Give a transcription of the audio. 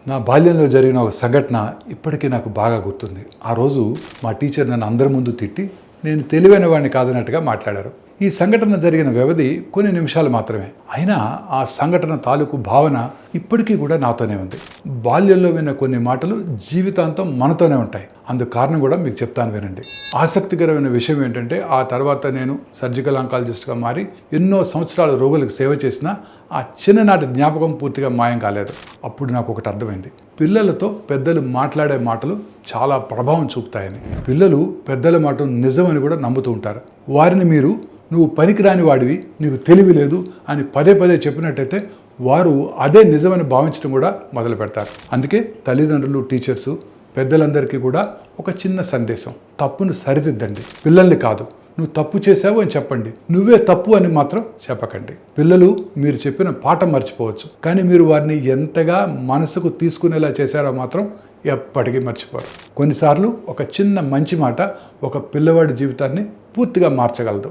నా బాల్యంలో జరిగిన ఒక సంఘటన ఇప్పటికీ నాకు బాగా గుర్తుంది. ఆ రోజు మా టీచర్ నన్ను అందరి ముందు తిట్టి నేను తెలివైన వాడిని కాదన్నట్టుగా మాట్లాడారు. ఈ సంఘటన జరిగిన వ్యవధి కొన్ని నిమిషాలు మాత్రమే. అయినా ఆ సంఘటన తాలూకు భావన ఇప్పటికీ కూడా నాతోనే ఉంది. బాల్యంలో విన్న కొన్ని మాటలు జీవితాంతం మనతోనే ఉంటాయి. అందుకు కారణం కూడా మీకు చెప్తాను, వినండి. ఆసక్తికరమైన విషయం ఏంటంటే, ఆ తర్వాత నేను సర్జికల్ ఆంకాలజిస్ట్గా మారి ఎన్నో సంవత్సరాల రోగులకు సేవ చేసిన ఆ చిన్ననాటి జ్ఞాపకం పూర్తిగా మాయం కాలేదు. అప్పుడు నాకు ఒకటి అర్థమైంది. పిల్లలతో పెద్దలు మాట్లాడే మాటలు చాలా ప్రభావం చూపుతాయని. పిల్లలు పెద్దల మాటలు నిజమని కూడా నమ్ముతూ ఉంటారు. వారిని మీరు నువ్వు పనికిరాని వాడివి, నీకు తెలివి లేదు అని పదే పదే చెప్పినట్టయితే వారు అదే నిజమని భావించడం కూడా మొదలు పెడతారు. అందుకే తల్లిదండ్రులు, టీచర్సు, పెద్దలందరికీ కూడా ఒక చిన్న సందేశం: తప్పును సరిదిద్దండి, పిల్లల్ని కాదు. నువ్వు తప్పు చేసావు అని చెప్పండి, నువ్వే తప్పు అని మాత్రం చెప్పకండి. పిల్లలు మీరు చెప్పిన పాఠం మర్చిపోవచ్చు, కానీ మీరు వారిని ఎంతగా మనసుకు తీసుకునేలా చేశారో మాత్రం ఎప్పటికీ మర్చిపోరు. కొన్నిసార్లు ఒక చిన్న మంచి మాట ఒక పిల్లవాడి జీవితాన్ని పూర్తిగా మార్చగలదు.